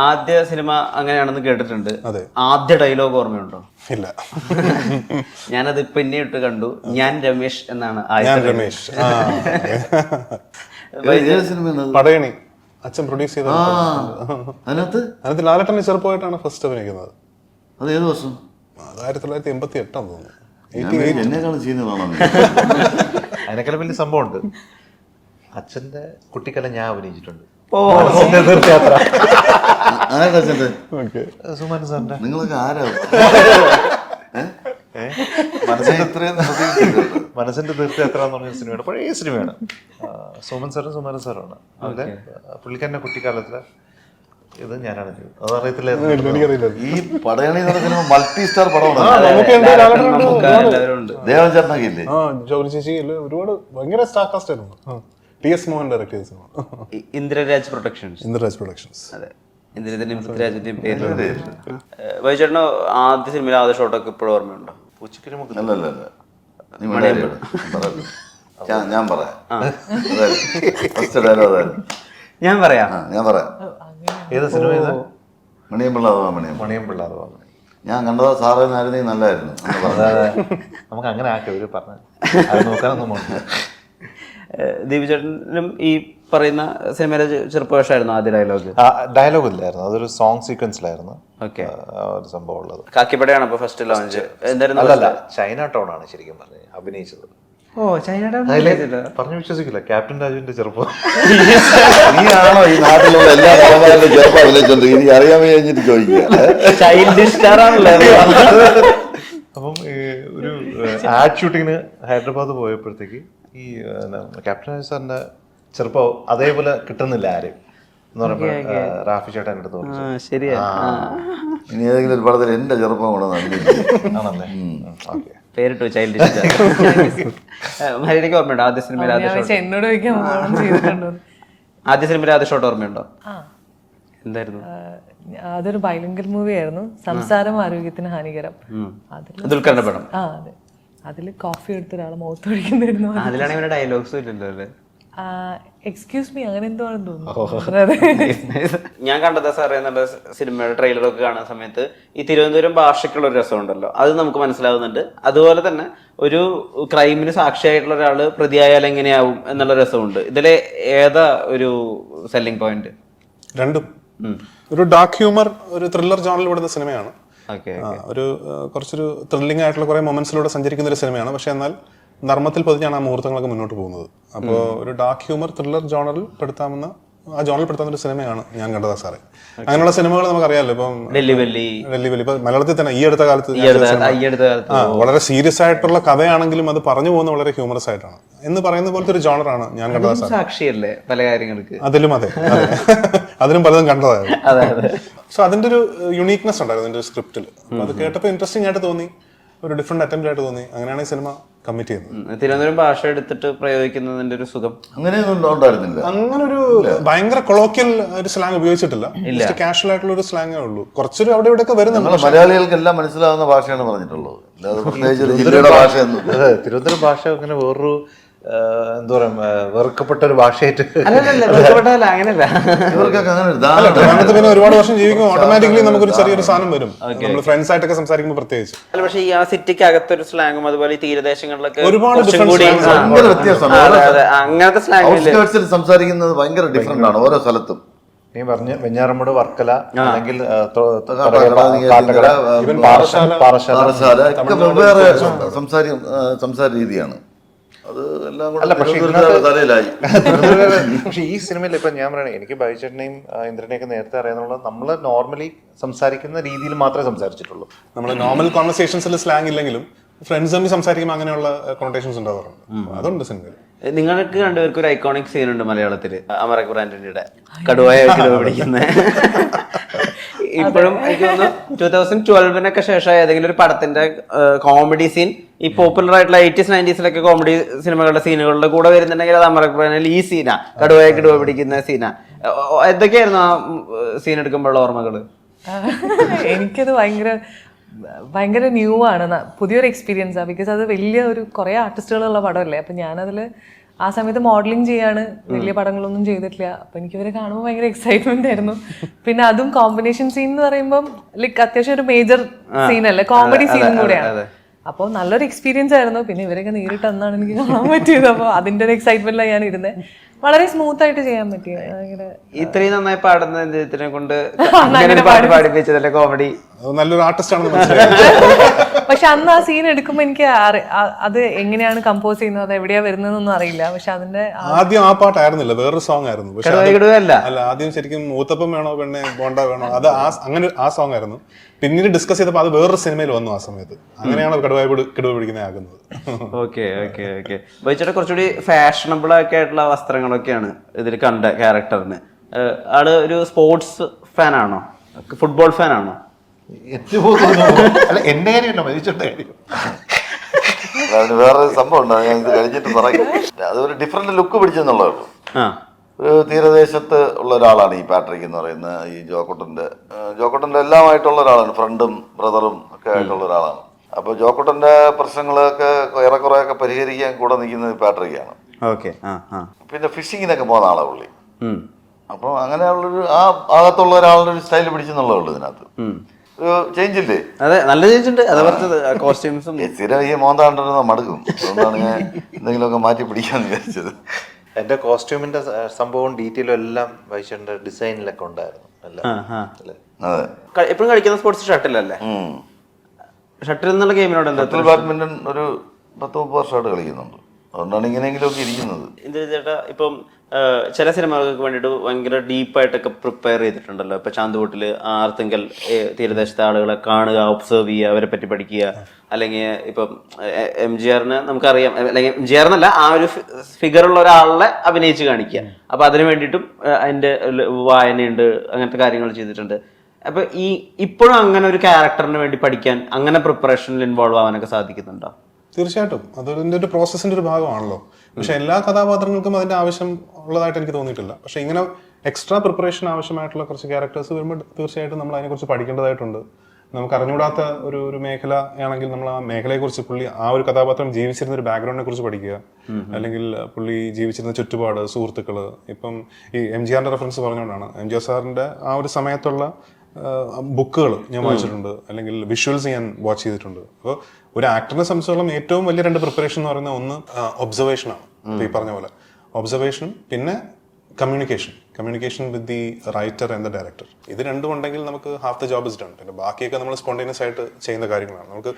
ആദ്യ സിനിമ അങ്ങനെയാണെന്ന് കേട്ടിട്ടുണ്ട്. ആദ്യ ഡയലോഗ് ഓർമ്മയുണ്ടോ? ഇല്ല. ഞാനത് പിന്നെ ഇട്ട് കണ്ടു. ഞാൻ രമേശ് എന്നാണ് പടയണി അച്ഛൻ പ്രൊഡ്യൂസ് ചെയ്ത അതിനകത്ത് ലാലേട്ടന്റെ ചെറുപ്പമായിട്ടാണ് ഫസ്റ്റ് അഭിനയിക്കുന്നത്. അത് ഏത് വർഷം? 1988 തോന്നുന്നു. അതിനേക്കാളും വലിയ സംഭവമുണ്ട്. അച്ഛന്റെ കുട്ടിക്കാലം ഞാൻ അഭിനയിച്ചിട്ടുണ്ട്. തീർത്ഥയാത്ര. സുമൻ സാറിന്റെ. നിങ്ങളൊക്കെ ആരാ? മനസ്സിന്റെ തീർത്ഥയാത്ര എന്ന് പറഞ്ഞ സിനിമയാണ്, പഴയ സിനിമയാണ്. സുമൻ സാറുമാണ് അതിലെ പുള്ളിക്കാരന്റെ കുട്ടിക്കാലത്തിലെ ഇത് ഞാനാണ് ചെയ്തത്. അതറിയത്തില്ലായിരുന്നു. ഈ പടയണി നടക്കുന്ന മൾട്ടി സ്റ്റാർ പടമാണ്. ദേവൻ ചേട്ടനൊക്കെ ഇല്ലേ? ജോലി ചേച്ചി ഒരുപാട് ഭയങ്കര സ്റ്റാർ കാസ്റ്റ് ആയിരുന്നു. ടി.എസ്. മോഹൻ ഡയറക്ട് ചെയ്ത സിനിമ ഇന്ദ്രരാജ് പ്രൊഡക്ഷൻസ്. അതെ, ഇന്ദ്രജിന്റെയും പൃഥ്വിരാജിന്റെയും പേരിൽ. വൈചേട്ടന് ആദ്യ സിനിമയിലെ ആദ്യ ഷോട്ടൊക്കെ ഇപ്പോഴും ഓർമ്മയുണ്ടോ? അല്ലല്ല, ഞാൻ പറയാം. ഫസ്റ്റ് ഡയലോഗ് അതായിരുന്നു. ഞാൻ പറയാം. ഏത് സിനിമ? മണിയമ്പിള്ള അഥവാ ഞാൻ കണ്ടതാ സാറേന്നായിരുന്നെങ്കിൽ നല്ലതായിരുന്നു. നമുക്ക് അങ്ങനെ ആക്കി ഒരു പറഞ്ഞു നോക്കാനൊന്നും പോകണ്ട. ദീപചേട്ടനും ഈ പറയുന്ന സിനിമയിലെ ചെറുപ്പവേഷമായിരുന്നു ആദ്യ ഡയലോഗ് ഇല്ലായിരുന്നു, അതൊരു സോങ് സീക്വൻസിലായിരുന്നു. ഓക്കെ, ഒരു സംഭവം ഉള്ളത്. കാക്കിപ്പടയാണ് അപ്പൊ ഫസ്റ്റ് ലോഞ്ച്. അല്ലല്ല, ചൈന ടൗൺ ആണ് ശരിക്കും പറഞ്ഞത് അഭിനയിച്ചത്. പറഞ്ഞു വിശ്വസിക്കില്ല, ക്യാപ്റ്റൻ രാജുവിന്റെ ചെറുപ്പം. നീയാണോ ഈ നാട്ടിലുള്ള എല്ലാ കലാകാരന്റെ ചെറുപ്പം അഭിനയിച്ചോണ്ട് ഇനി അറിയാൻ കഴിഞ്ഞിട്ട് ചോദിക്കുക. അപ്പം ഒരു ആഡ് ഷൂട്ടിങ്ങിന് ഹൈദരാബാദ് പോയപ്പോഴത്തേക്ക് ഈ ക്യാപ്റ്റൻ രാജു സാറിന്റെ ചെറുപ്പം അതേപോലെ കിട്ടുന്നില്ല ആരും എന്ന് പറയുമ്പോൾ റാഫി ചേട്ടൻ എൻ്റെ അടുത്ത് ശരിയാ, ഇനി ഏതെങ്കിലും ഒരു പടത്തിൽ എന്റെ ചെറുപ്പം ആണല്ലേ. ഓക്കെ, പേരിട്ടു ചൈൽഡിഷ്. മരിയയ്ക്ക് ഓർമ്മയുണ്ടോ ആദ്യ സിനിമയിൽ ആദ്യ സിനിമയിൽ ആദ്യ ഷോട്ട് ഓർമ്മയുണ്ടോ? എന്തായിരുന്നു? അതൊരു ബൈലിംഗൽ മൂവി ആയിരുന്നു, സംസാരം ആരോഗ്യത്തിന് ഹാനികരം. ദുൽഖറിന്റെ പടം. അതെ, അതില് കോഫി എടുത്ത ഒരാളെ മുഖത്തൊഴിക്കുന്നായിരുന്നു. അതിലാണെങ്കിൽ ഡയലോഗ്സും ഇല്ലല്ലോ അല്ലേ? എക്സ്ക്യൂസ് മീ അങ്ങനെ എന്തോ ആണെന്ന് തോന്നുന്നു. ഞാൻ കണ്ടതാ സാറേ എന്നുള്ള സിനിമയുടെ ട്രെയിലറൊക്കെ കാണുന്ന സമയത്ത് ഈ തിരുവനന്തപുരം ഭാഷയ്ക്കുള്ള ഒരു രസമുണ്ടല്ലോ, അത് നമുക്ക് മനസ്സിലാവുന്നുണ്ട്. അതുപോലെ തന്നെ ഒരു ക്രൈമിന് സാക്ഷിയായിട്ടുള്ള ഒരാള് പ്രതിയായാൽ എങ്ങനെയാവും എന്നുള്ള രസമുണ്ട്. ഇതിലെ ഏതാ ഒരു സെല്ലിംഗ് പോയിന്റ്? രണ്ടും ഒരു ഡാർക്ക് ഹ്യൂമർ, ഒരു ത്രില്ലർ ജോണറിൽ വിടുന്ന സിനിമയാണ്. ഒരു കുറച്ചൊരു ത്രില്ലിംഗ് ആയിട്ടുള്ള കുറെ മൊമെന്റ്സിലൂടെ സഞ്ചരിക്കുന്ന ഒരു സിനിമയാണ്. പക്ഷെ എന്നാൽ നർമ്മത്തിൽ പതിഞ്ഞാണ് ആ മുഹൂർത്തങ്ങളൊക്കെ മുന്നോട്ട് പോകുന്നത്. അപ്പോൾ ഒരു ഡാർക്ക് ഹ്യൂമർ ത്രില്ലർ ജോണറിൽ പെടുത്താവുന്ന ഒരു സിനിമയാണ് ഞാൻ കണ്ടതാ സാറേ. അങ്ങനെയുള്ള സിനിമകൾ നമുക്കറിയാമല്ലോ. ഇപ്പം ഡെല്ലി വെല്ലി ഇപ്പൊ മലയാളത്തിൽ തന്നെ ഈ അടുത്ത കാലത്ത് വളരെ സീരിയസ് ആയിട്ടുള്ള കഥയാണെങ്കിലും അത് പറഞ്ഞു പോകുന്ന വളരെ ഹ്യൂമറസ് ആയിട്ടാണ് എന്ന് പറയുന്ന പോലത്തെ ഒരു ജോണറാണ് ഞാൻ കണ്ടതാ സാർ. സാക്ഷിയല്ലേ പല കാര്യങ്ങൾക്ക്. അതിലും അതിലും പലതും കണ്ടതായിരുന്നു. സോ അതിന്റെ ഒരു യുണീക്നെസ് ഉണ്ടായിരുന്നു അതിന്റെ സ്ക്രിപ്റ്റിൽ. അത് കേട്ടപ്പോൾ ഇൻട്രസ്റ്റിംഗ് ആയിട്ട് തോന്നി, ഒരു ഡിഫറെന്റ് അറ്റംപ്റ്റ് ആയിട്ട് തോന്നി. അങ്ങനെയാണ് ഈ സിനിമ കമ്മിറ്റ് ചെയ്യുന്നത്. തിരുവനന്തപുരം ഭാഷ എടുത്തിട്ട് പ്രയോഗിക്കുന്നതിന്റെ ഒരു സുഖം അങ്ങനെയൊന്നും ഉണ്ടായിരുന്നില്ല. അങ്ങനെ ഒരു ഭയങ്കര കൊളോക്കിയൽ ഒരു സ്ലാങ് ഉപയോഗിച്ചിട്ടില്ല. കാഷ്വൽ ആയിട്ടുള്ള ഒരു സ്ലാങ്ങേ ഉള്ളൂ. കുറച്ചൊരു അവിടെ ഇവിടെ ഒക്കെ വരുന്നുണ്ട്. മലയാളികൾക്ക് എല്ലാം മനസ്സിലാവുന്ന ഭാഷയാണ് പറഞ്ഞിട്ടുള്ളത്. തിരുവനന്തപുരം ഭാഷ അങ്ങനെ വേറൊരു എന്താ പറയാ വെറുക്കപ്പെട്ട ഒരു ഭാഷയായിട്ട് അങ്ങനെയല്ല. പിന്നെ ഒരുപാട് വർഷം ജീവിക്കുമ്പോൾ ഓട്ടോമാറ്റിക്കലി നമുക്കൊരു ചെറിയൊരു സാധനം വരും, നമ്മൾ ഫ്രണ്ട്സ് ആയിട്ടൊക്കെ സംസാരിക്കുമ്പോൾ പ്രത്യേകിച്ച്. പക്ഷേ ഈ ആ സിറ്റിക്ക് അകത്തൊരു സ്ലാങ്ങും അതുപോലെ ഈ തീരദേശങ്ങളിലൊക്കെ ഒരുപാട് അങ്ങനത്തെ സ്ലാങ് സംസാരിക്കുന്നത് ഭയങ്കര ഡിഫറെന്റ് ആണ് ഓരോ സ്ഥലത്തും. നീ പറഞ്ഞ വെഞ്ഞാറമ്മൂട്, വർക്കല, അല്ലെങ്കിൽ വെവ്വേറെ സംസാര രീതിയാണ്. അത് എല്ലാം തലയിലായി. പക്ഷെ ഈ സിനിമയിൽ ഇപ്പൊ ഞാൻ പറയണേ, എനിക്ക് ബൈചേട്ടനെയും ഇന്ദ്രനെയൊക്കെ നേരത്തെ അറിയാന്നുള്ളത് നമ്മള് നോർമലി സംസാരിക്കുന്ന രീതിയിൽ മാത്രമേ സംസാരിച്ചിട്ടുള്ളൂ. നമ്മൾ നോർമൽ കോൺവെർസേഷൻസിൽ സ്ലാങ് ഇല്ലെങ്കിലും ഫ്രണ്ട്സ് തമ്മിൽ സംസാരിക്കുമ്പോൾ അങ്ങനെയുള്ള കൊണോട്ടേഷൻസ് ഉണ്ടാവാറുണ്ട്. അതുണ്ട് സിനിമയിൽ. നിങ്ങൾക്ക് രണ്ടുപേർക്കും ഒരു ഐക്കോണിക് സീൻ ഉണ്ട് മലയാളത്തില്, അമർ അക്ബർ ആന്റണിയുടെ കടുവായ പിടിക്കുന്ന. ഇപ്പോഴും എനിക്ക് തോന്നുന്നു 2012 ശേഷം ഏതെങ്കിലും ഒരു പടത്തിന്റെ കോമഡി സീൻ ഈ പോപ്പുലർ ആയിട്ടുള്ള 80s 90s കോമഡി സിനിമകളുടെ സീനുകളുടെ കൂടെ വരുന്നുണ്ടെങ്കിൽ അത് അമർ അക്ബർ ആന്റണി ഈ സീനാ, കടുവ പിടിക്കുന്ന സീനാ. എന്തൊക്കെയായിരുന്നു ആ സീൻ എടുക്കുമ്പോഴുള്ള ഓർമ്മകള്? എനിക്കത് ഭയങ്കര ന്യൂ ആണ്, പുതിയൊരു എക്സ്പീരിയൻസാണ്. ബിക്കോസ് അത് വലിയ ഒരു കുറേ ആർട്ടിസ്റ്റുകളുള്ള പടമല്ലേ. അപ്പം ഞാനതിൽ ആ സമയത്ത് മോഡലിംഗ് ചെയ്യാണ്, വലിയ പടങ്ങളൊന്നും ചെയ്തിട്ടില്ല. അപ്പൊ എനിക്ക് ഇവരെ കാണുമ്പോൾ ഭയങ്കര എക്സൈറ്റ്മെന്റ് ആയിരുന്നു. പിന്നെ അതും കോമ്പിനേഷൻ സീൻ എന്ന് പറയുമ്പോൾ ലൈക്ക് അത്യാവശ്യം ഒരു മേജർ സീനല്ലേ, കോമഡി സീനും കൂടെയാണ്. അപ്പോൾ നല്ലൊരു എക്സ്പീരിയൻസ് ആയിരുന്നു. പിന്നെ ഇവരൊക്കെ നേരിട്ട് അന്നാണ് എനിക്ക് കാണാൻ പറ്റിയത്. അപ്പോൾ അതിന്റെ ഒരു എക്സൈറ്റ്മെന്റിലാണ് ഞാൻ ഇരുന്നത്. വളരെ സ്മൂത്ത് ആയിട്ട് ചെയ്യാൻ പറ്റി. ഇത്രയും നന്നായി പാടുന്ന ഇതിനെ കൊണ്ട് പാടിപ്പിച്ചതല്ലേ കോമഡി. നല്ലൊരു ആർട്ടിസ്റ്റ് ആണെന്ന് മനസ്സിലായി. പക്ഷെ അന്ന് ആ സീൻ എടുക്കുമ്പോൾ എനിക്ക് അത് എങ്ങനെയാണ് കമ്പോസ് ചെയ്യുന്നത്, അത് എവിടെയാ വരുന്നതെന്നൊന്നും അറിയില്ല. പക്ഷെ അതിന്റെ ആദ്യം ആ പാട്ടായിരുന്നില്ല, വേറൊരു സോങ് ആയിരുന്നു. പക്ഷെ അല്ല, ആദ്യം ശരിക്കും മൂത്തപ്പം വേണോ പെണ്ണെ ബോണ്ട വേണോ, അത് അങ്ങനെ ആ സോങ് ആയിരുന്നു. പിന്നീട് ഡിസ്കസ് ചെയ്തപ്പോൾ അത് വേറൊരു സിനിമയിൽ വന്നു. ആ സമയത്ത് അങ്ങനെയാണ് കിടുവ പിടിക്കുന്നത് ആകുന്നത്. Okay okay okay. ബൈച്ചേട്ടാ കുറച്ചുകൂടി ഫാഷനബിൾ ഒക്കെ ആയിട്ടുള്ള വസ്ത്രങ്ങളൊക്കെയാണ് ഇതിൽ കണ്ട ക്യാരക്ടറിന്. ആള് ഒരു സ്പോർട്സ് ഫാനാണോ, ഫുട്ബോൾ ഫാനാണോ? അല്ല, എന്റെ കാര്യമല്ല, മരിച്ചോട്ടെ കാര്യം. അതിന് വേറൊരു സംഭവം ഉണ്ട്, ഞാൻ ഇത് കഴിഞ്ഞിട്ട് പറയും. അതൊരു ഡിഫറെന്റ് ലുക്ക് പിടിച്ചെന്നുള്ളതാണ്. ഒരു തീരദേശത്ത് ഉള്ള ഒരാളാണ് ഈ പാട്രിക് എന്ന് പറയുന്ന ഈ ജോക്കുട്ടന്റെ എല്ലാമായിട്ടുള്ള ഒരാളാണ്, ഫ്രണ്ടും ബ്രദറും ഒക്കെ ആയിട്ടുള്ള ഒരാളാണ്. അപ്പോൾ ജോക്കുട്ടന്റെ പ്രശ്നങ്ങളൊക്കെ ഏറെക്കുറെയൊക്കെ പരിഹരിക്കാൻ കൂടെ നിൽക്കുന്നത് പാട്രിക്കാണ്. പിന്നെ ഫിഷിങ്ങിനൊക്കെ പോകുന്ന ആളാണ് പുള്ളി. അപ്പോൾ അങ്ങനെയുള്ളൊരു ആ ഭാഗത്തുള്ള ഒരാളുടെ ഒരു സ്റ്റൈൽ പിടിച്ചെന്നുള്ളേ ഉള്ളൂ ഇതിനകത്ത്. ചേഞ്ച് ഇല്ലേ? അതെ, നല്ല ചേഞ്ച് ഉണ്ട്. കോസ്റ്റ്യൂംസും സ്ഥിരം ഈ മോന്താണ്ടിരുന്ന മടുക്കും. അതുകൊണ്ടാണ് ഞാൻ എന്തെങ്കിലുമൊക്കെ മാറ്റി പിടിക്കാന്ന് വിചാരിച്ചത്. എന്റെ കോസ്റ്റ്യൂമിന്റെ സംഭവവും ഡീറ്റെയിലും എല്ലാം വൈശന്റെ ഡിസൈനിലൊക്കെ ഉണ്ടായിരുന്നു. അതെ, എപ്പോഴും കളിക്കുന്ന സ്പോർട്സ് ഷട്ടിലല്ലേ? ഷട്ടിൽ എന്നുള്ള ഗെയിമിനോട് എന്താ? ബാഡ്മിന്റൺ ഒരു 10-30 വർഷമായിട്ട് കളിക്കുന്നുണ്ട്. അതുകൊണ്ടാണ് ഇങ്ങനെയെങ്കിലുമൊക്കെ ഇരിക്കുന്നത്. എന്താ ചേട്ടാ, ഇപ്പം ചില സിനിമകൾക്ക് വേണ്ടിയിട്ട് ഭയങ്കര ഡീപ്പായിട്ടൊക്കെ പ്രിപ്പയർ ചെയ്തിട്ടുണ്ടല്ലോ. ഇപ്പൊ ചാന്തുകൂട്ടില് ആർത്തിങ്കൽ തീരദേശത്തെ ആളുകളെ കാണുക, ഒബ്സർവ് ചെയ്യുക, അവരെ പറ്റി പഠിക്കുക. അല്ലെങ്കിൽ ഇപ്പം MGR നമുക്കറിയാം, അല്ലെങ്കിൽ MGR എന്നല്ല, ആ ഒരു ഫിഗറുള്ള ഒരാളെ അഭിനയിച്ച് കാണിക്കുക. അപ്പൊ അതിന് വേണ്ടിയിട്ടും അതിന്റെ വായനയുണ്ട്, അങ്ങനത്തെ കാര്യങ്ങൾ ചെയ്തിട്ടുണ്ട്. അപ്പൊ ഇപ്പോഴും അങ്ങനെ ഒരു ക്യാരക്ടറിന് വേണ്ടി പഠിക്കാൻ, അങ്ങനെ പ്രിപ്പറേഷനിൽ ഇൻവോൾവ് ആവാനൊക്കെ സാധിക്കുന്നുണ്ടോ? തീർച്ചയായിട്ടും അതിൻ്റെ ഒരു പ്രോസസ്സിന്റെ ഒരു ഭാഗമാണല്ലോ. പക്ഷെ എല്ലാ കഥാപാത്രങ്ങൾക്കും അതിന്റെ ആവശ്യം ഉള്ളതായിട്ട് എനിക്ക് തോന്നിയിട്ടില്ല. പക്ഷെ ഇങ്ങനെ എക്സ്ട്രാ പ്രിപ്പറേഷൻ ആവശ്യമായിട്ടുള്ള കുറച്ച് ക്യാരക്ടേഴ്സ് വരുമ്പോൾ തീർച്ചയായിട്ടും നമ്മൾ അതിനെക്കുറിച്ച് പഠിക്കേണ്ടതായിട്ടുണ്ട്. നമുക്ക് അറിഞ്ഞുകൂടാത്ത ഒരു മേഖല ആണെങ്കിൽ നമ്മൾ ആ മേഖലയെക്കുറിച്ച്, പുള്ളി ആ ഒരു കഥാപാത്രം ജീവിച്ചിരുന്ന ഒരു ബാക്ക്ഗ്രൗണ്ടിനെ കുറിച്ച് പഠിക്കുക, അല്ലെങ്കിൽ പുള്ളി ജീവിച്ചിരുന്ന ചുറ്റുപാട്, സുഹൃത്തുക്കള്. ഇപ്പം ഈ MGRന്റെ റെഫറൻസ് പറഞ്ഞുകൊണ്ടാണ്, MGR സാറിന്റെ ആ ഒരു സമയത്തുള്ള ബുക്കുകൾ ഞാൻ വായിച്ചിട്ടുണ്ട്, അല്ലെങ്കിൽ വിഷ്വൽസ് ഞാൻ വാച്ച് ചെയ്തിട്ടുണ്ട്. അപ്പോൾ ഒരു ആക്ടറിനെ സംബന്ധിച്ചോളം ഏറ്റവും വലിയ 2 പ്രിപ്പറേഷൻ എന്ന് പറയുന്നത് ഒന്ന് ഒബ്സർവേഷനാണ്. ഈ പറഞ്ഞ പോലെ ഒബ്സർവേഷനും പിന്നെ communication with the writer and the director. ഇത് രണ്ടും ഉണ്ടെങ്കിൽ നമുക്ക് half the job is done. പിന്നെ ബാക്കിയൊക്കെ നമ്മൾ സ്പോണ്ടേനിയസ് ആയിട്ട് ചെയ്യുന്ന കാര്യങ്ങളാണ്. നമുക്ക്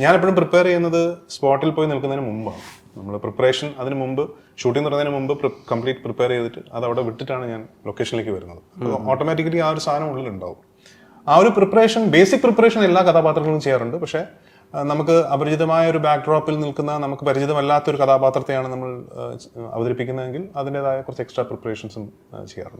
ഞാൻ എപ്പോഴും പ്രിപ്പയർ ചെയ്യുന്നത് സ്പോട്ടിൽ പോയി നിൽക്കുന്നതിന് മുമ്പാണ്. നമ്മൾ പ്രിപ്പറേഷൻ അതിന് മുമ്പ്, ഷൂട്ടിംഗ് തുടങ്ങുന്നതിന് മുമ്പ് കംപ്ലീറ്റ് പ്രിപ്പയർ ചെയ്തിട്ട് അത് അവിടെ വിട്ടിട്ടാണ് ഞാൻ ലൊക്കേഷനിലേക്ക് വരുന്നത്. അപ്പോൾ ഓട്ടോമാറ്റിക്കലി ആ ഒരു സാധനം ഉള്ളിലുണ്ടാവും. ആ ഒരു പ്രിപ്പറേഷൻ, ബേസിക് പ്രിപ്പറേഷൻ എല്ലാ കഥാപാത്രങ്ങളും ചെയ്യാറുണ്ട്. പക്ഷേ നമുക്ക് അപരിചിതമായ ഒരു ബാക്ക്ഡ്രോപ്പിൽ നിൽക്കുന്ന, നമുക്ക് പരിചിതമല്ലാത്തൊരു കഥാപാത്രത്തെയാണ് നമ്മൾ അവതരിപ്പിക്കുന്നതെങ്കിൽ അതിൻ്റെതായ കുറച്ച് എക്സ്ട്രാ പ്രിപ്പറേഷൻസും ചെയ്യാറുണ്ട്.